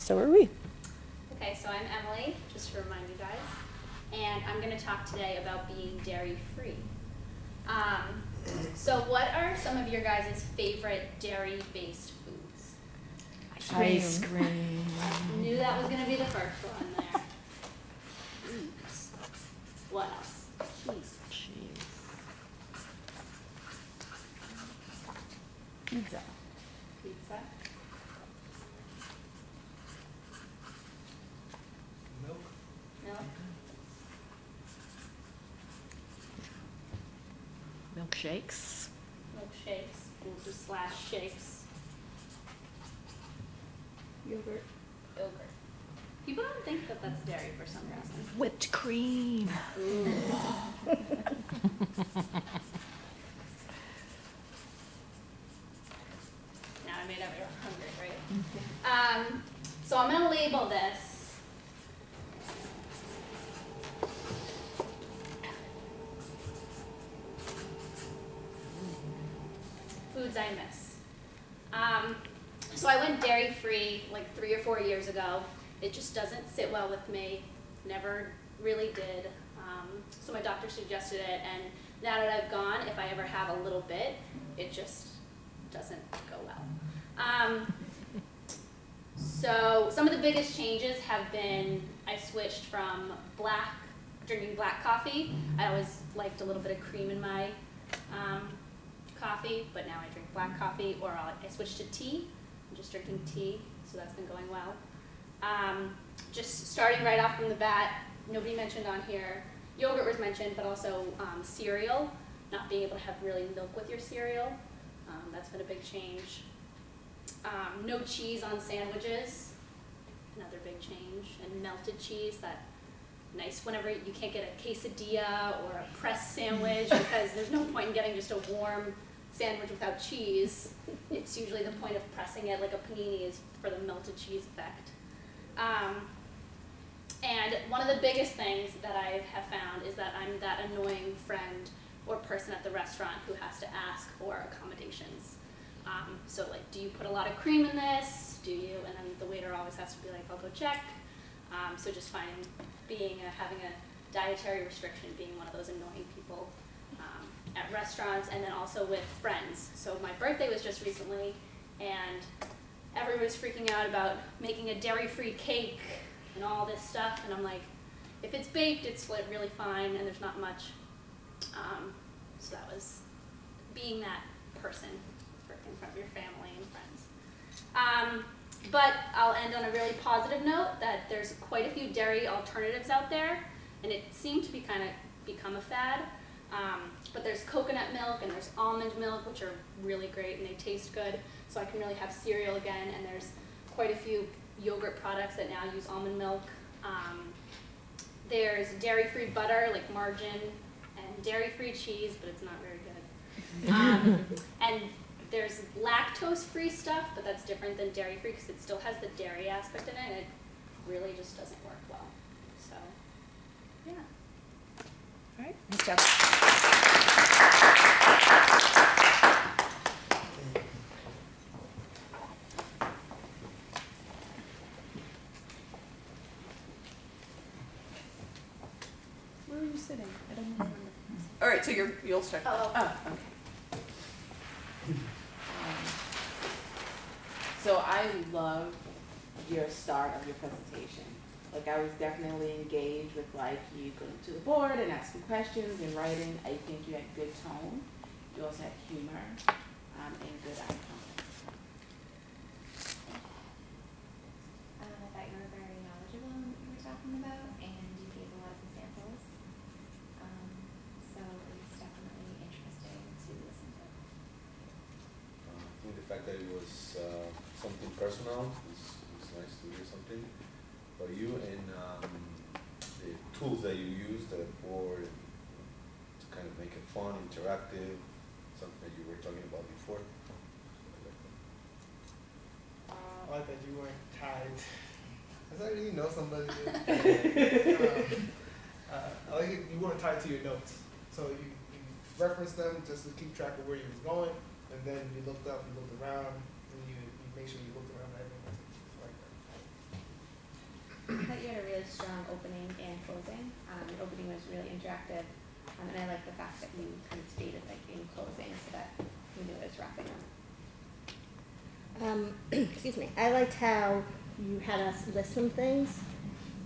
So are we. Okay, so I'm Emily, just to remind you guys, and I'm going to talk today about being dairy-free. So what are some of your guys' favorite dairy-based foods? Ice cream. I knew that was going to be the first one there. What else? Cheese. Pizza. Pizza. Milk. Milk. Milkshakes. Milkshakes. Slash shakes. Yogurt. Yogurt. People don't think that that's dairy for some reason. Whipped cream. Ooh. Now I made everyone hungry, right? So I'm going to label this. Foods I miss. So I went dairy-free like 3 or 4 years ago. It just doesn't sit well with me. Never really did. So my doctor suggested it, and now that I've gone, if I ever have a little bit, it just doesn't go well. So some of the biggest changes have been I switched from drinking black coffee. I always liked a little bit of cream in my coffee, but now I drink black coffee, or I switched to tea. I'm just drinking tea, so that's been going well. Just starting right off from the bat, nobody mentioned on here, yogurt was mentioned, but also cereal, not being able to have really milk with your cereal. That's been a big change. No cheese on sandwiches, another big change. And melted cheese, that nice whenever you can't get a quesadilla or a pressed sandwich, because there's no point in getting just a warm sandwich without cheese. It's usually the point of pressing it like a panini is for the melted cheese effect. And one of the biggest things that I have found is that I'm that annoying friend or person at the restaurant who has to ask for accommodations. So like, do you put a lot of cream in this? Do you? And then the waiter always has to be like, I'll go check. So just finding having a dietary restriction being one of those annoying people at restaurants, and then also with friends. So my birthday was just recently, and everyone was freaking out about making a dairy-free cake and all this stuff, and I'm like, if it's baked, it's really fine, and there's not much. So that was being that person in front of your family and friends. But I'll end on a really positive note that there's quite a few dairy alternatives out there, and it seemed to be kind of become a fad. But there's coconut milk and there's almond milk, which are really great and they taste good. So I can really have cereal again, and there's quite a few yogurt products that now use almond milk. There's dairy-free butter like margarine, and dairy-free cheese, but it's not very good. And there's lactose-free stuff, but that's different than dairy-free because it still has the dairy aspect in it, and it really just doesn't work well. So, yeah. All right, nice job. Where are you sitting? I don't remember. All right, so you'll start. Oh. Okay. So I love your start of your presentation. Like, I was definitely engaged with like you going to the board and asking questions and writing. I think you had good tone. You also had humor and good eye contact. I thought you were very knowledgeable in what you were talking about, and you gave a lot of examples. So it was definitely interesting to listen to. I think the fact that it was something personal was nice to hear something about you, and the tools that you use, the board, to kind of make it fun, interactive, something that you were talking about before. I like that you weren't tied. I thought you know somebody. I like it, you weren't tied to your notes. So you referenced them just to keep track of where you was going, and then you looked up, you looked around, and you made sure you looked around at everyone. Like that. opening and closing. The opening was really interactive, and I like the fact that you kind of stated like in closing so that we knew it was wrapping up. Excuse me. I liked how you had us list some things,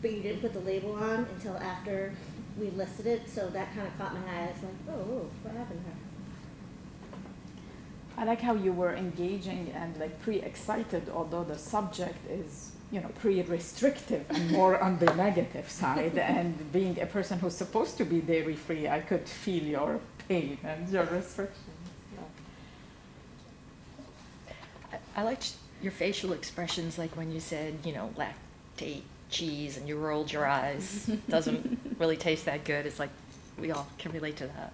but you didn't put the label on until after we listed it, so that kind of caught my eye. I was like, oh, what happened there? I like how you were engaging and like pre-excited, although the subject is, you know, pre-restrictive and more on the negative side. And being a person who's supposed to be dairy-free, I could feel your pain and your restrictions. Yeah. I liked your facial expressions, like when you said, you know, lactate cheese, and you rolled your eyes. Doesn't really taste that good. It's like we all can relate to that.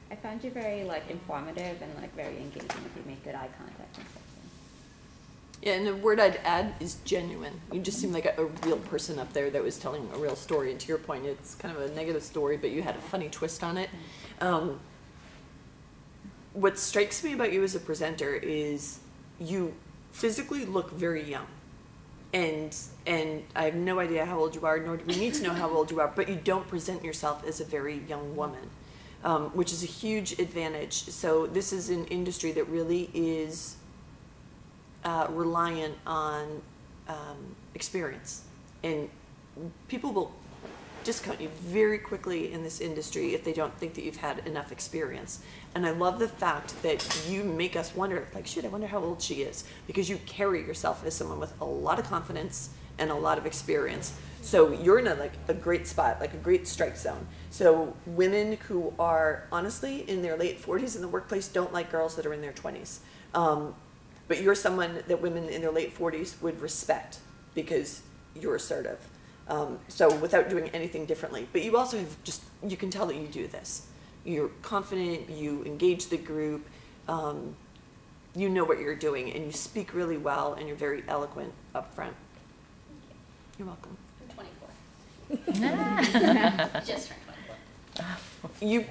I found you very like informative and like very engaging. You make good eye contact and stuff. Yeah, and the word I'd add is genuine. You just seemed like a real person up there that was telling a real story. And to your point, it's kind of a negative story, but you had a funny twist on it. What strikes me about you as a presenter is you physically look very young. And I have no idea how old you are, nor do we need to know how old you are, but you don't present yourself as a very young woman. Which is a huge advantage. So this is an industry that really is reliant on experience. And people will discount you very quickly in this industry if they don't think that you've had enough experience. And I love the fact that you make us wonder, like, shit, I wonder how old she is. Because you carry yourself as someone with a lot of confidence and a lot of experience. So you're in a great spot, like a great strike zone. So women who are honestly in their late 40s in the workplace don't like girls that are in their 20s. But you're someone that women in their late 40s would respect because you're assertive. So without doing anything differently. But you also have you can tell that you do this. You're confident, you engage the group, you know what you're doing, and you speak really well, and you're very eloquent up front. You're welcome. I'm 24. Just turned 24. You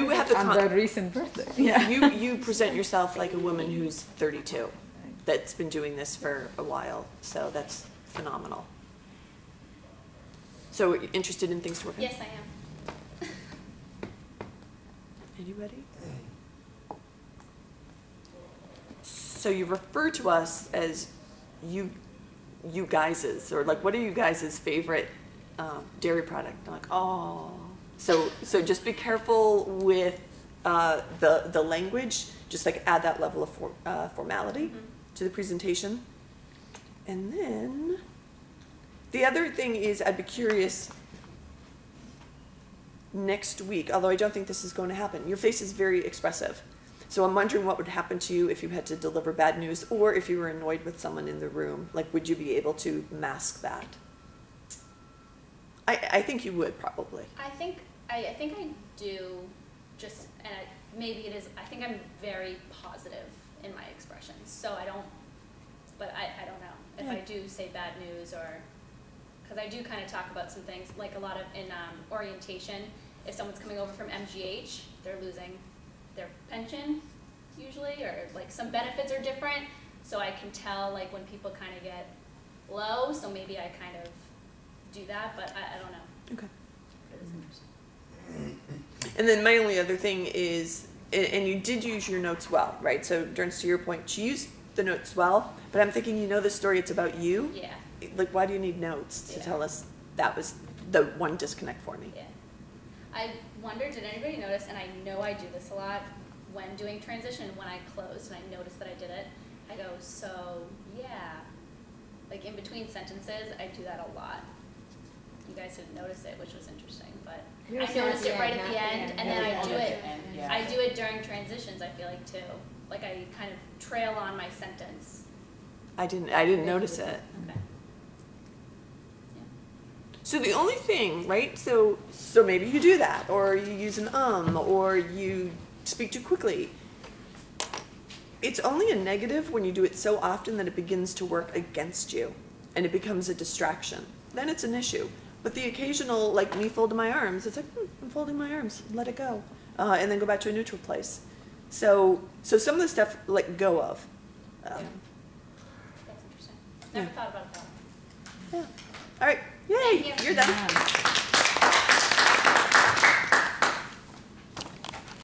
have the recent birthday. Yeah. You present yourself like a woman who's 32 that's been doing this for a while, so that's phenomenal. So interested in things to work on? Yes, I am. Anybody? So you refer to us as you guys's, or like, what are you guys' favorite dairy product? I'm like, oh. So just be careful with the language. Just like add that level of formality to the presentation. And then the other thing is, I'd be curious next week, although I don't think this is going to happen. Your face is very expressive. So I'm wondering what would happen to you if you had to deliver bad news, or if you were annoyed with someone in the room. Like, would you be able to mask that? I think you would, probably. I think I do. Just, and maybe it is. I think I'm very positive in my expressions. So I don't. But I don't know if I do say bad news, or because I do kind of talk about some things, like a lot of in orientation. If someone's coming over from MGH, they're losing their pension usually, or like some benefits are different. So I can tell like when people kind of get low. So maybe I kind of do that, but I don't know. Okay. It is interesting. And then my only other thing is, and you did use your notes well, right? So, Derns, to your point, she used the notes well, but I'm thinking, you know this story, it's about you. Yeah. Like, why do you need notes to tell us that was the one disconnect for me? Yeah. I wonder, did anybody notice, and I know I do this a lot, when doing transition, when I closed and I noticed that I did it, I go, so, yeah. Like, in between sentences, I do that a lot. You guys didn't notice it, which was interesting, but I noticed it right at the end, and then I do it. I do it during transitions, I feel like, too. Like, I kind of trail on my sentence. I didn't notice it. Okay. Yeah. So the only thing, right? So maybe you do that, or you use an or you speak too quickly. It's only a negative when you do it so often that it begins to work against you, and it becomes a distraction. Then it's an issue. But the occasional, like me folding my arms, it's like, I'm folding my arms, let it go. And then go back to a neutral place. So some of the stuff, let go of. Yeah. That's interesting. Never thought about that. Yeah. All right. Yay, Thank you. you're done. Yeah.